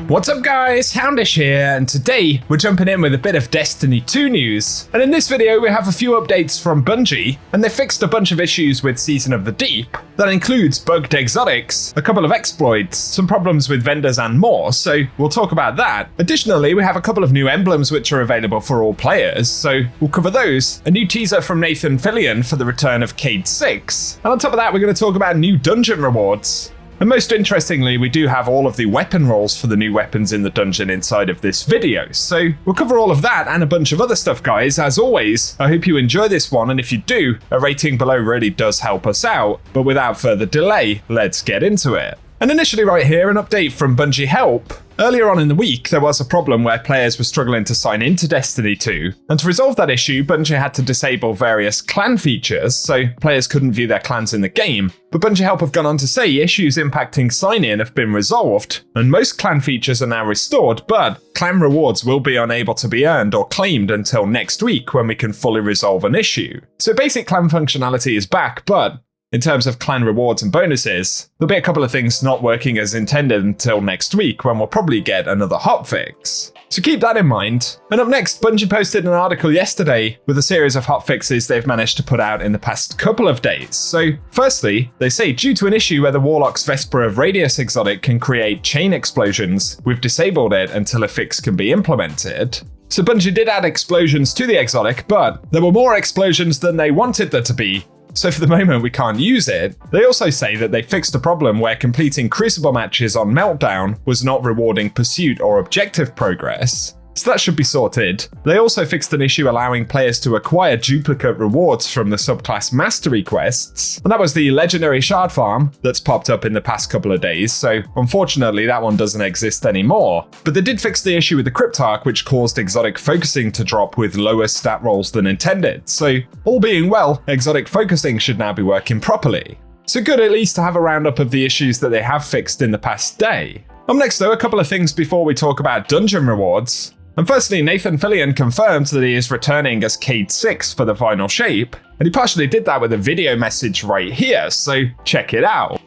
What's up guys, Houndish here, and today we're jumping in with a bit of Destiny 2 news. And in this video we have a few updates from Bungie, and they fixed a bunch of issues with Season of the Deep. That includes bugged exotics, a couple of exploits, some problems with vendors and more, so we'll talk about that. Additionally, we have a couple of new emblems which are available for all players, so we'll cover those. A new teaser from Nathan Fillion for the return of Cayde 6. And on top of that, we're going to talk about new dungeon rewards. And most interestingly, we do have all of the weapon rolls for the new weapons in the dungeon inside of this video. So we'll cover all of that and a bunch of other stuff, guys. As always, I hope you enjoy this one, and if you do, a rating below really does help us out. But without further delay, let's get into it. And initially right here, an update from Bungie Help. Earlier on in the week, there was a problem where players were struggling to sign into Destiny 2, and to resolve that issue, Bungie had to disable various clan features, so players couldn't view their clans in the game. But Bungie Help have gone on to say issues impacting sign-in have been resolved, and most clan features are now restored, but clan rewards will be unable to be earned or claimed until next week when we can fully resolve an issue. So basic clan functionality is back, but in terms of clan rewards and bonuses, there'll be a couple of things not working as intended until next week when we'll probably get another hotfix. So keep that in mind. And up next, Bungie posted an article yesterday with a series of hotfixes they've managed to put out in the past couple of days. So firstly, they say due to an issue where the Warlock's Vesper of Radius exotic can create chain explosions, we've disabled it until a fix can be implemented. So Bungie did add explosions to the exotic, but there were more explosions than they wanted there to be. So for the moment we can't use it. They also say that they fixed a problem where completing Crucible matches on Meltdown was not rewarding pursuit or objective progress. So that should be sorted. They also fixed an issue allowing players to acquire duplicate rewards from the subclass mastery quests. And that was the legendary shard farm that's popped up in the past couple of days, so unfortunately that one doesn't exist anymore. But they did fix the issue with the Cryptarch, which caused exotic focusing to drop with lower stat rolls than intended. So all being well, exotic focusing should now be working properly. So good at least to have a roundup of the issues that they have fixed in the past day. Up next though, a couple of things before we talk about dungeon rewards. And firstly, Nathan Fillion confirmed that he is returning as Cayde 6 for the final shape, and he partially did that with a video message right here, so check it out.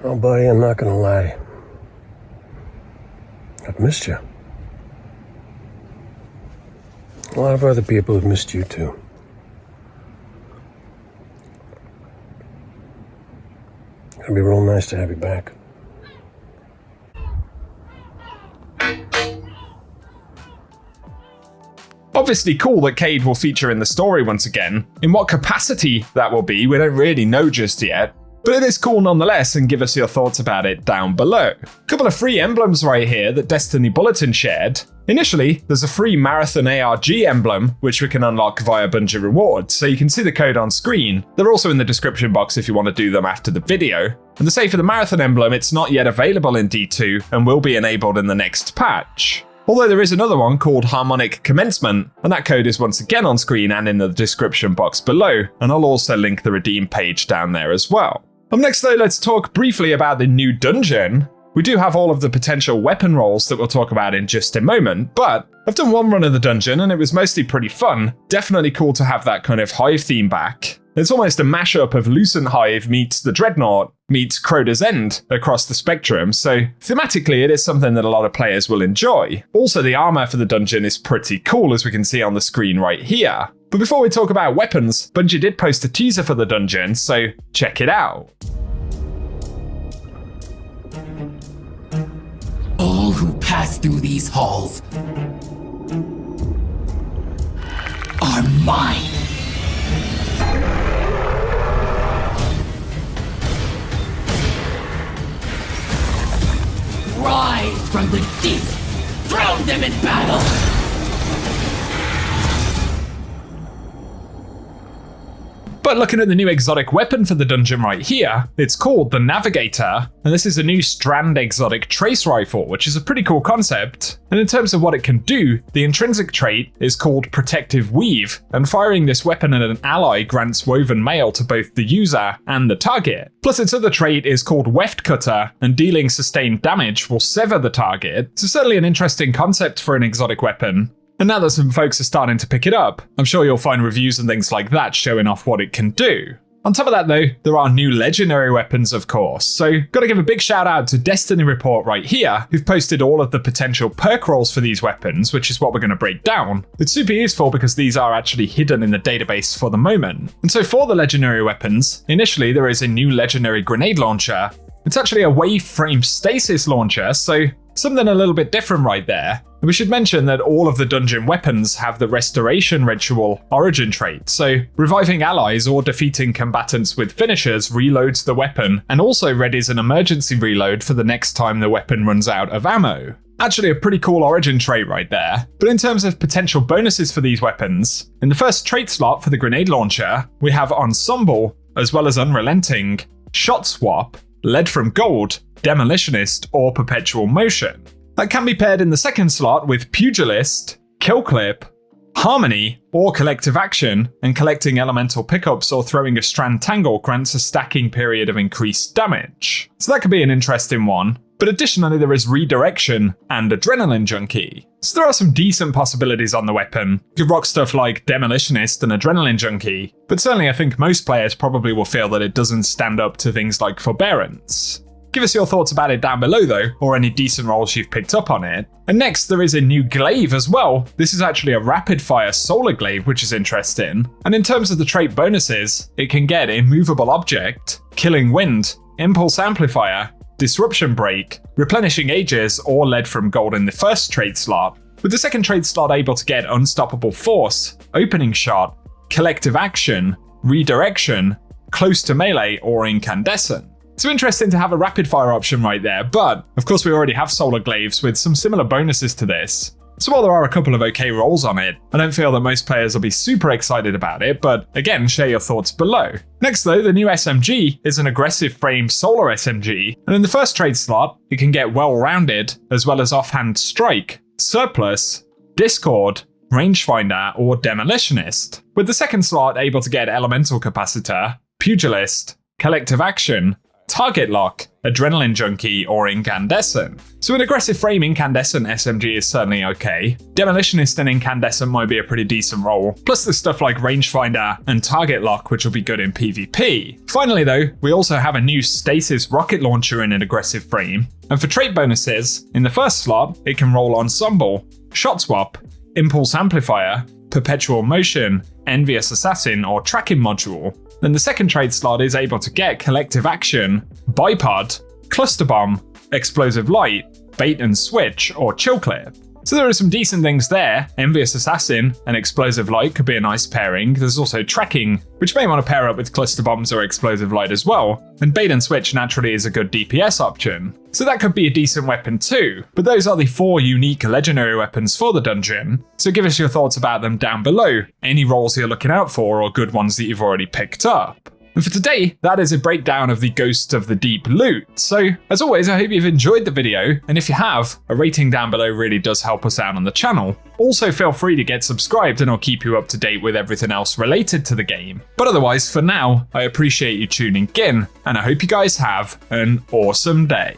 Oh buddy, I'm not gonna lie. I've missed you. A lot of other people have missed you too. It'd be real nice to have you back. Obviously cool that Cayde will feature in the story once again. In what capacity that will be, we don't really know just yet. But it is cool nonetheless, and give us your thoughts about it down below. A couple of free emblems right here that Destiny Bulletin shared. Initially, there's a free Marathon ARG emblem, which we can unlock via Bungie rewards, so you can see the code on screen. They're also in the description box if you want to do them after the video. And to say for the Marathon emblem, it's not yet available in D2 and will be enabled in the next patch. Although there is another one called Harmonic Commencement, and that code is once again on screen and in the description box below, and I'll also link the redeem page down there as well. Up next though, let's talk briefly about the new dungeon. We do have all of the potential weapon rolls that we'll talk about in just a moment, but I've done one run of the dungeon and it was mostly pretty fun. Definitely cool to have that kind of Hive theme back. It's almost a mashup of Lucent Hive meets the Dreadnought meets Crota's End across the spectrum, so thematically it is something that a lot of players will enjoy. Also, the armor for the dungeon is pretty cool, as we can see on the screen right here. But before we talk about weapons, Bungie did post a teaser for the dungeon, so check it out. All who pass through these halls are mine. Rise from the deep! Drown them in battle! But looking at the new exotic weapon for the dungeon right here, it's called the Navigator, and this is a new strand exotic trace rifle, which is a pretty cool concept. And in terms of what it can do, the intrinsic trait is called Protective Weave, and firing this weapon at an ally grants woven mail to both the user and the target. Plus its other trait is called Weft Cutter, and dealing sustained damage will sever the target. So certainly an interesting concept for an exotic weapon. And now that some folks are starting to pick it up, I'm sure you'll find reviews and things like that showing off what it can do. On top of that though, there are new legendary weapons of course, so gotta give a big shout out to Destiny Report right here, who've posted all of the potential perk rolls for these weapons, which is what we're gonna break down. It's super useful because these are actually hidden in the database for the moment. And so for the legendary weapons, initially there is a new legendary grenade launcher. It's actually a wave frame stasis launcher, so something a little bit different right there. And we should mention that all of the dungeon weapons have the Restoration Ritual origin trait, so reviving allies or defeating combatants with finishers reloads the weapon and also readies an emergency reload for the next time the weapon runs out of ammo. Actually a pretty cool origin trait right there. But in terms of potential bonuses for these weapons, in the first trait slot for the grenade launcher, we have Ensemble, as well as Unrelenting, Shot Swap, Lead from Gold, Demolitionist, or Perpetual Motion. That can be paired in the second slot with Pugilist, Kill Clip, Harmony, or Collective Action, and collecting elemental pickups or throwing a Strand Tangle grants a stacking period of increased damage. So that could be an interesting one. But additionally there is Redirection and Adrenaline Junkie. So there are some decent possibilities on the weapon. You could rock stuff like Demolitionist and Adrenaline Junkie, but certainly I think most players probably will feel that it doesn't stand up to things like Forbearance. Give us your thoughts about it down below though, or any decent rolls you've picked up on it. And next there is a new glaive as well. This is actually a rapid fire solar glaive, which is interesting. And in terms of the trait bonuses, it can get Immovable Object, Killing Wind, Impulse Amplifier, Disruption Break, Replenishing Ages, or Lead from Gold in the first trait slot, with the second trait slot able to get Unstoppable Force, Opening Shot, Collective Action, Redirection, Close to Melee, or Incandescent. So interesting to have a rapid fire option right there, but of course we already have solar glaives with some similar bonuses to this. So while there are a couple of okay rolls on it, I don't feel that most players will be super excited about it, but again, share your thoughts below. Next though, the new SMG is an aggressive frame solar SMG, and in the first trade slot, it can get Well-Rounded, as well as Offhand Strike, Surplus, Discord, Rangefinder, or Demolitionist, with the second slot able to get Elemental Capacitor, Pugilist, Collective Action, Target Lock, Adrenaline Junkie, or Incandescent. So an aggressive frame Incandescent SMG is certainly okay. Demolitionist and Incandescent might be a pretty decent roll, plus there's stuff like Rangefinder and Target Lock which will be good in PvP. Finally though, we also have a new Stasis rocket launcher in an aggressive frame, and for trait bonuses, in the first slot it can roll Ensemble, Shot Swap, Impulse Amplifier, Perpetual Motion, Envious Assassin, or Tracking Module. Then the second trade slot is able to get Collective Action, Bipod, Cluster Bomb, Explosive Light, Bait and Switch, or Chill Clip. So there are some decent things there. Envious Assassin and Explosive Light could be a nice pairing. There's also Tracking, which may want to pair up with Cluster Bombs or Explosive Light as well. And Bait and Switch naturally is a good DPS option. So that could be a decent weapon too. But those are the 4 unique legendary weapons for the dungeon. So give us your thoughts about them down below. Any rolls you're looking out for or good ones that you've already picked up. And for today, that is a breakdown of the Ghost of the Deep loot. So, as always, I hope you've enjoyed the video, and if you have, a rating down below really does help us out on the channel. Also feel free to get subscribed and I'll keep you up to date with everything else related to the game. But otherwise, for now, I appreciate you tuning in, and I hope you guys have an awesome day.